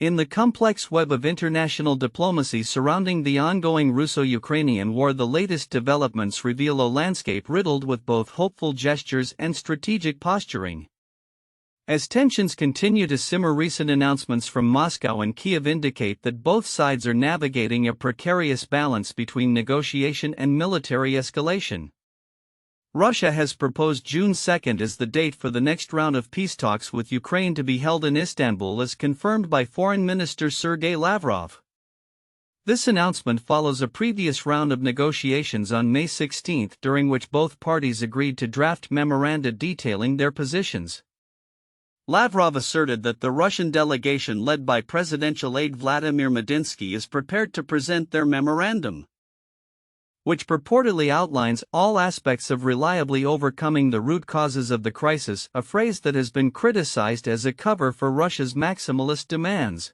In the complex web of international diplomacy surrounding the ongoing Russo-Ukrainian war, the latest developments reveal a landscape riddled with both hopeful gestures and strategic posturing. As tensions continue to simmer, recent announcements from Moscow and Kiev indicate that both sides are navigating a precarious balance between negotiation and military escalation. Russia has proposed June 2 as the date for the next round of peace talks with Ukraine to be held in Istanbul, as confirmed by Foreign Minister Sergey Lavrov. This announcement follows a previous round of negotiations on May 16, during which both parties agreed to draft memoranda detailing their positions. Lavrov asserted that the Russian delegation led by presidential aide Vladimir Medinsky is prepared to present their memorandum, which purportedly outlines all aspects of reliably overcoming the root causes of the crisis, a phrase that has been criticized as a cover for Russia's maximalist demands.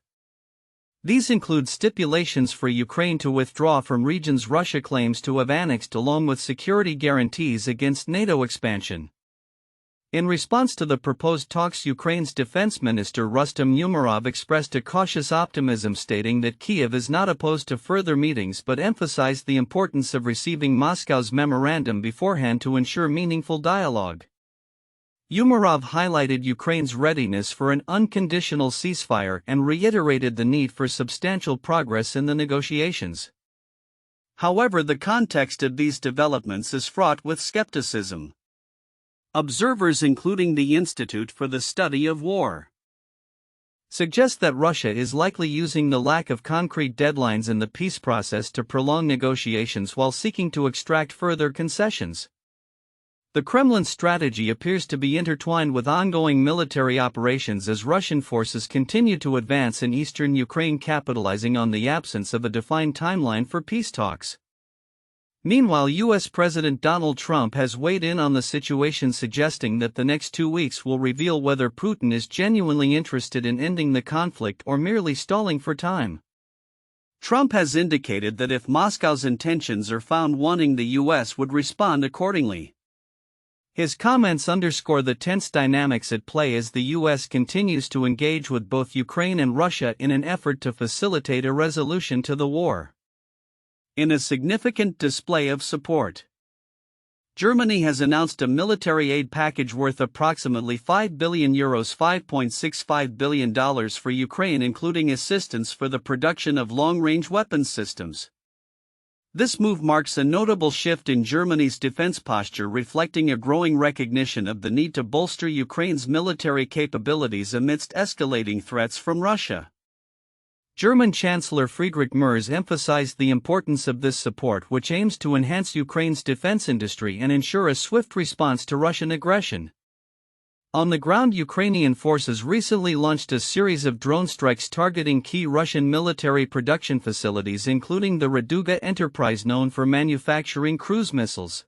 These include stipulations for Ukraine to withdraw from regions Russia claims to have annexed, along with security guarantees against NATO expansion. In response to the proposed talks, Ukraine's Defense Minister Rustem Umerov expressed a cautious optimism, stating that Kiev is not opposed to further meetings but emphasized the importance of receiving Moscow's memorandum beforehand to ensure meaningful dialogue. Umerov highlighted Ukraine's readiness for an unconditional ceasefire and reiterated the need for substantial progress in the negotiations. However, the context of these developments is fraught with skepticism. Observers, including the Institute for the Study of War, suggest that Russia is likely using the lack of concrete deadlines in the peace process to prolong negotiations while seeking to extract further concessions. The Kremlin's strategy appears to be intertwined with ongoing military operations as Russian forces continue to advance in eastern Ukraine, capitalizing on the absence of a defined timeline for peace talks. Meanwhile, U.S. President Donald Trump has weighed in on the situation, suggesting that the next 2 weeks will reveal whether Putin is genuinely interested in ending the conflict or merely stalling for time. Trump has indicated that if Moscow's intentions are found wanting, the U.S. would respond accordingly. His comments underscore the tense dynamics at play as the U.S. continues to engage with both Ukraine and Russia in an effort to facilitate a resolution to the war. In a significant display of support, Germany has announced a military aid package worth approximately €5 billion, $5.65 billion for Ukraine, including assistance for the production of long-range weapons systems. This move marks a notable shift in Germany's defense posture, reflecting a growing recognition of the need to bolster Ukraine's military capabilities amidst escalating threats from Russia. German Chancellor Friedrich Merz emphasized the importance of this support, which aims to enhance Ukraine's defense industry and ensure a swift response to Russian aggression. On the ground, Ukrainian forces recently launched a series of drone strikes targeting key Russian military production facilities, including the Raduga enterprise known for manufacturing cruise missiles.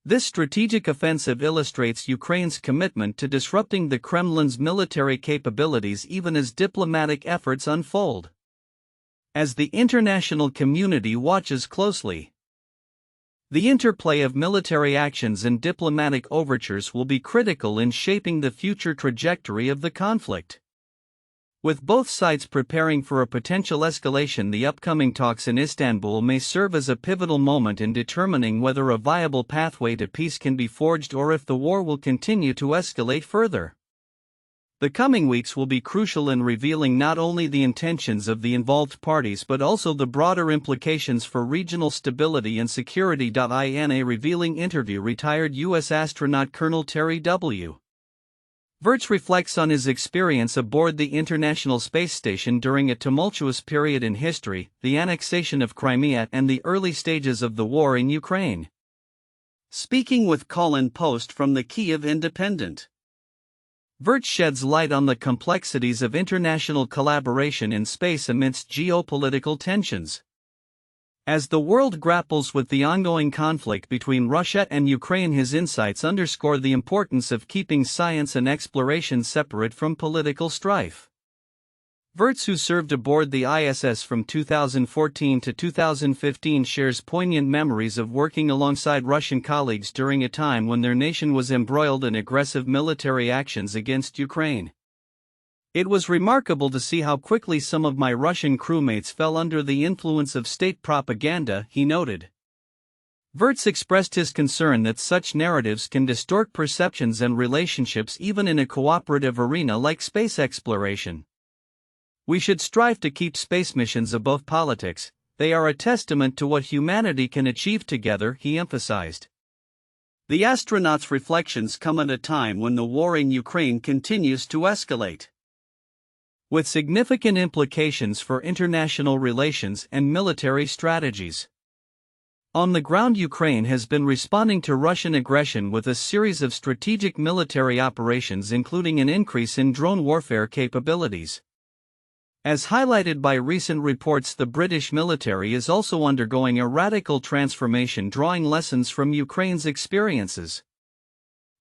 This strategic offensive illustrates Ukraine's commitment to disrupting the Kremlin's military capabilities even as diplomatic efforts unfold. As the international community watches closely, the interplay of military actions and diplomatic overtures will be critical in shaping the future trajectory of the conflict. With both sides preparing for a potential escalation, the upcoming talks in Istanbul may serve as a pivotal moment in determining whether a viable pathway to peace can be forged or if the war will continue to escalate further. The coming weeks will be crucial in revealing not only the intentions of the involved parties but also the broader implications for regional stability and security. In a revealing interview, retired U.S. astronaut Colonel Terry W. Virts reflects on his experience aboard the International Space Station during a tumultuous period in history, the annexation of Crimea and the early stages of the war in Ukraine. Speaking with Colin Post from the Kyiv Independent, Virts sheds light on the complexities of international collaboration in space amidst geopolitical tensions. As the world grapples with the ongoing conflict between Russia and Ukraine, his insights underscore the importance of keeping science and exploration separate from political strife. Virts, who served aboard the ISS from 2014 to 2015, shares poignant memories of working alongside Russian colleagues during a time when their nation was embroiled in aggressive military actions against Ukraine. It was remarkable to see how quickly some of my Russian crewmates fell under the influence of state propaganda, he noted. Wirtz expressed his concern that such narratives can distort perceptions and relationships even in a cooperative arena like space exploration. We should strive to keep space missions above politics. They are a testament to what humanity can achieve together, he emphasized. The astronauts' reflections come at a time when the war in Ukraine continues to escalate, with significant implications for international relations and military strategies. On the ground, Ukraine has been responding to Russian aggression with a series of strategic military operations, including an increase in drone warfare capabilities. As highlighted by recent reports, the British military is also undergoing a radical transformation, drawing lessons from Ukraine's experiences.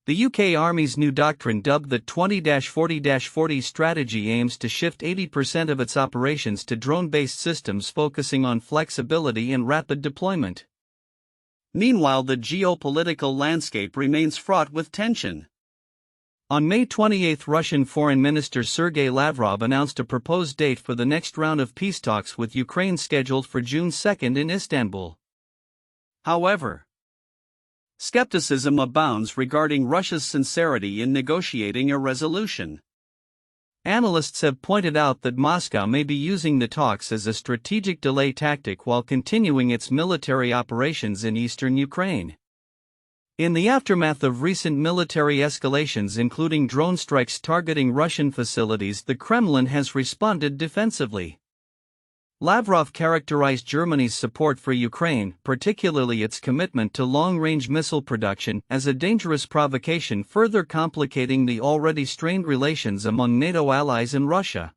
The UK Army's new doctrine, dubbed the 20-40-40 strategy, aims to shift 80% of its operations to drone-based systems, focusing on flexibility and rapid deployment. Meanwhile, the geopolitical landscape remains fraught with tension. On May 28, Russian Foreign Minister Sergey Lavrov announced a proposed date for the next round of peace talks with Ukraine, scheduled for June 2 in Istanbul. However, skepticism abounds regarding Russia's sincerity in negotiating a resolution. Analysts have pointed out that Moscow may be using the talks as a strategic delay tactic while continuing its military operations in eastern Ukraine. In the aftermath of recent military escalations, including drone strikes targeting Russian facilities, the Kremlin has responded defensively. Lavrov characterized Germany's support for Ukraine, particularly its commitment to long-range missile production, as a dangerous provocation, further complicating the already strained relations among NATO allies and Russia.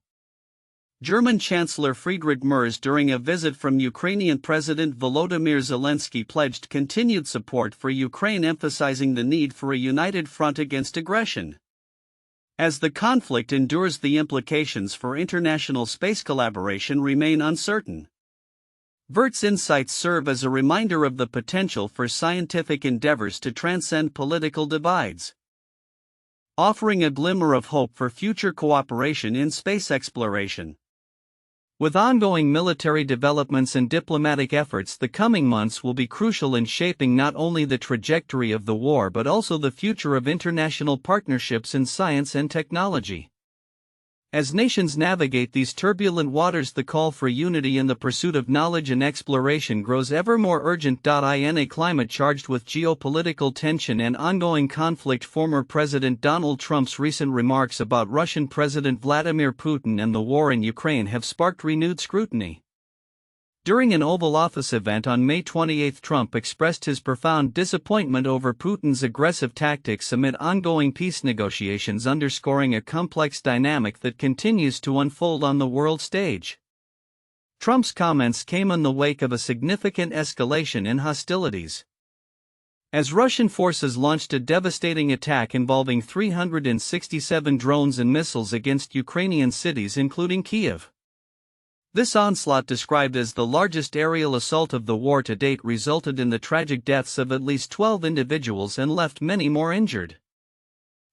German Chancellor Friedrich Merz, during a visit from Ukrainian President Volodymyr Zelensky, pledged continued support for Ukraine, emphasizing the need for a united front against aggression. As the conflict endures, the implications for international space collaboration remain uncertain. Wirtz's insights serve as a reminder of the potential for scientific endeavors to transcend political divides, offering a glimmer of hope for future cooperation in space exploration. With ongoing military developments and diplomatic efforts, the coming months will be crucial in shaping not only the trajectory of the war but also the future of international partnerships in science and technology. As nations navigate these turbulent waters, the call for unity in the pursuit of knowledge and exploration grows ever more urgent. In a climate charged with geopolitical tension and ongoing conflict, former President Donald Trump's recent remarks about Russian President Vladimir Putin and the war in Ukraine have sparked renewed scrutiny. During an Oval Office event on May 28, Trump expressed his profound disappointment over Putin's aggressive tactics amid ongoing peace negotiations, underscoring a complex dynamic that continues to unfold on the world stage. Trump's comments came in the wake of a significant escalation in hostilities, as Russian forces launched a devastating attack involving 367 drones and missiles against Ukrainian cities, including Kyiv. This onslaught, described as the largest aerial assault of the war to date, resulted in the tragic deaths of at least 12 individuals and left many more injured.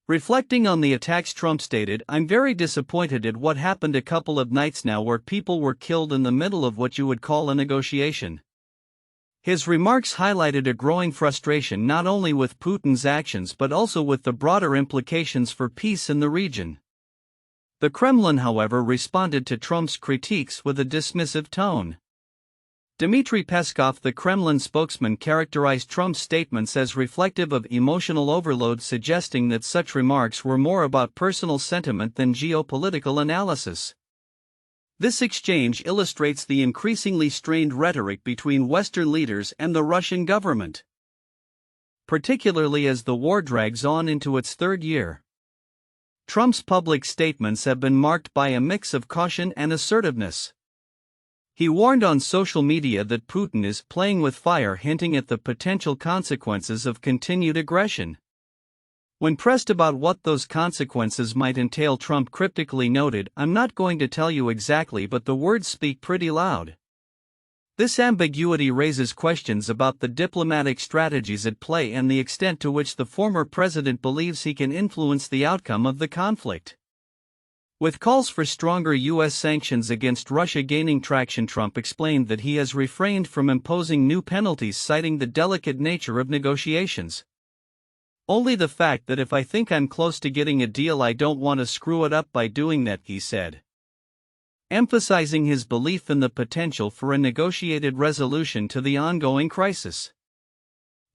Reflecting on the attacks, Trump stated, "I'm very disappointed at what happened a couple of nights now, where people were killed in the middle of what you would call a negotiation." His remarks highlighted a growing frustration not only with Putin's actions but also with the broader implications for peace in the region. The Kremlin, however, responded to Trump's critiques with a dismissive tone. Dmitry Peskov, the Kremlin spokesman, characterized Trump's statements as reflective of emotional overload, suggesting that such remarks were more about personal sentiment than geopolitical analysis. This exchange illustrates the increasingly strained rhetoric between Western leaders and the Russian government, particularly as the war drags on into its third year. Trump's public statements have been marked by a mix of caution and assertiveness. He warned on social media that Putin is playing with fire, hinting at the potential consequences of continued aggression. When pressed about what those consequences might entail, Trump cryptically noted, "I'm not going to tell you exactly, but the words speak pretty loud." This ambiguity raises questions about the diplomatic strategies at play and the extent to which the former president believes he can influence the outcome of the conflict. With calls for stronger U.S. sanctions against Russia gaining traction, Trump explained that he has refrained from imposing new penalties, citing the delicate nature of negotiations. "Only the fact that if I think I'm close to getting a deal, I don't want to screw it up by doing that," he said, emphasizing his belief in the potential for a negotiated resolution to the ongoing crisis.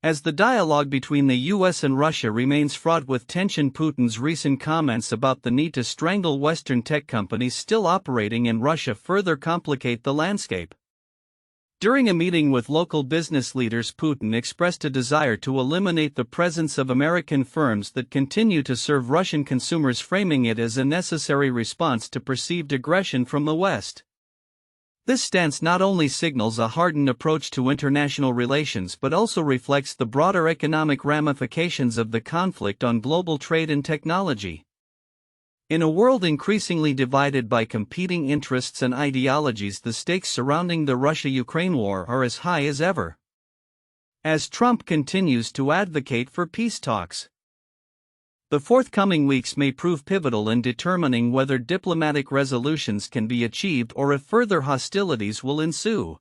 As the dialogue between the U.S. and Russia remains fraught with tension, Putin's recent comments about the need to strangle Western tech companies still operating in Russia further complicate the landscape. During a meeting with local business leaders, Putin expressed a desire to eliminate the presence of American firms that continue to serve Russian consumers, framing it as a necessary response to perceived aggression from the West. This stance not only signals a hardened approach to international relations but also reflects the broader economic ramifications of the conflict on global trade and technology. In a world increasingly divided by competing interests and ideologies, the stakes surrounding the Russia-Ukraine war are as high as ever, as Trump continues to advocate for peace talks. The forthcoming weeks may prove pivotal in determining whether diplomatic resolutions can be achieved or if further hostilities will ensue.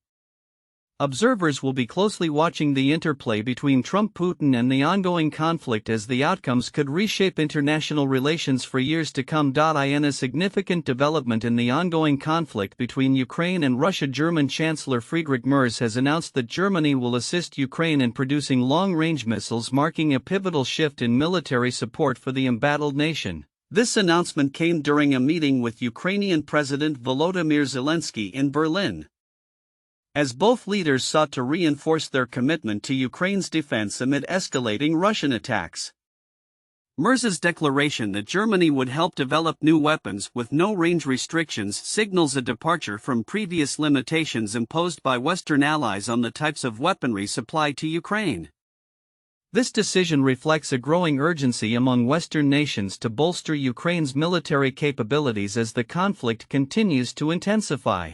Observers will be closely watching the interplay between Trump, Putin, and the ongoing conflict, as the outcomes could reshape international relations for years to come. In a significant development in the ongoing conflict between Ukraine and Russia, German Chancellor Friedrich Merz has announced that Germany will assist Ukraine in producing long-range missiles, marking a pivotal shift in military support for the embattled nation. This announcement came during a meeting with Ukrainian President Volodymyr Zelensky in Berlin, as both leaders sought to reinforce their commitment to Ukraine's defense amid escalating Russian attacks. Merz's declaration that Germany would help develop new weapons with no range restrictions signals a departure from previous limitations imposed by Western allies on the types of weaponry supplied to Ukraine. This decision reflects a growing urgency among Western nations to bolster Ukraine's military capabilities as the conflict continues to intensify.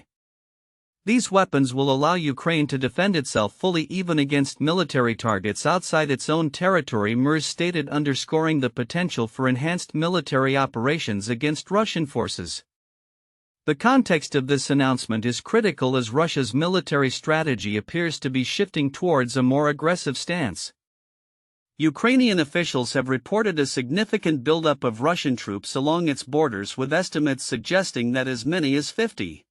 These weapons will allow Ukraine to defend itself fully, even against military targets outside its own territory, Merz stated, underscoring the potential for enhanced military operations against Russian forces. The context of this announcement is critical as Russia's military strategy appears to be shifting towards a more aggressive stance. Ukrainian officials have reported a significant buildup of Russian troops along its borders, with estimates suggesting that as many as 50,000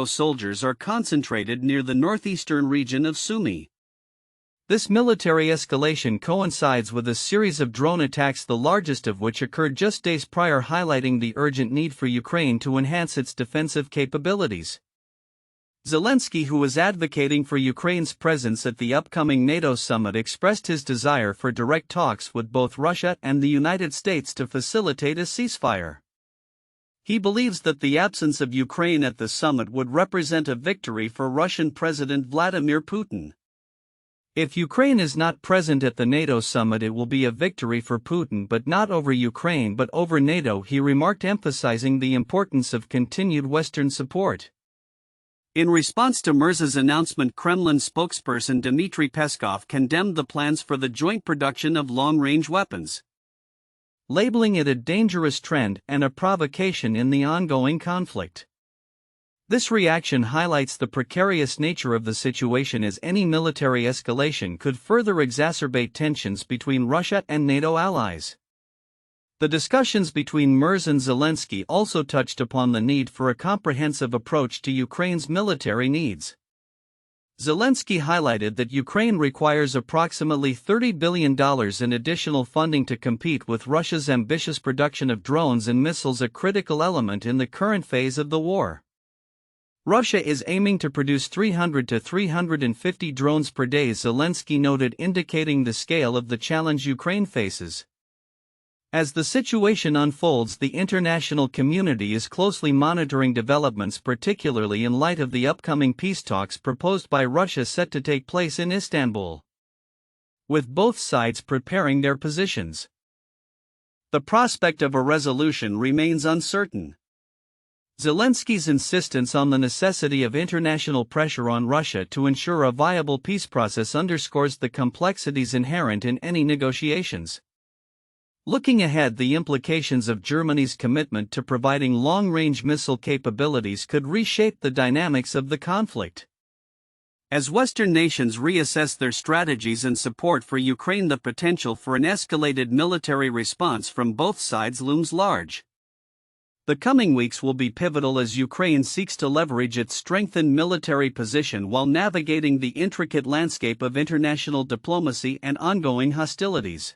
soldiers are concentrated near the northeastern region of Sumy. This military escalation coincides with a series of drone attacks, the largest of which occurred just days prior, highlighting the urgent need for Ukraine to enhance its defensive capabilities. Zelensky, who was advocating for Ukraine's presence at the upcoming NATO summit, expressed his desire for direct talks with both Russia and the United States to facilitate a ceasefire. He believes that the absence of Ukraine at the summit would represent a victory for Russian President Vladimir Putin. If Ukraine is not present at the NATO summit, it will be a victory for Putin, but not over Ukraine but over NATO, he remarked, emphasizing the importance of continued Western support. In response to Merz's announcement, Kremlin spokesperson Dmitry Peskov condemned the plans for the joint production of long-range weapons, labeling it a dangerous trend and a provocation in the ongoing conflict. This reaction highlights the precarious nature of the situation, as any military escalation could further exacerbate tensions between Russia and NATO allies. The discussions between Merz and Zelensky also touched upon the need for a comprehensive approach to Ukraine's military needs. Zelensky highlighted that Ukraine requires approximately $30 billion in additional funding to compete with Russia's ambitious production of drones and missiles, a critical element in the current phase of the war. Russia is aiming to produce 300 to 350 drones per day, Zelensky noted, indicating the scale of the challenge Ukraine faces. As the situation unfolds, the international community is closely monitoring developments, particularly in light of the upcoming peace talks proposed by Russia set to take place in Istanbul, with both sides preparing their positions. The prospect of a resolution remains uncertain. Zelensky's insistence on the necessity of international pressure on Russia to ensure a viable peace process underscores the complexities inherent in any negotiations. Looking ahead, the implications of Germany's commitment to providing long-range missile capabilities could reshape the dynamics of the conflict. As Western nations reassess their strategies and support for Ukraine, the potential for an escalated military response from both sides looms large. The coming weeks will be pivotal as Ukraine seeks to leverage its strengthened military position while navigating the intricate landscape of international diplomacy and ongoing hostilities.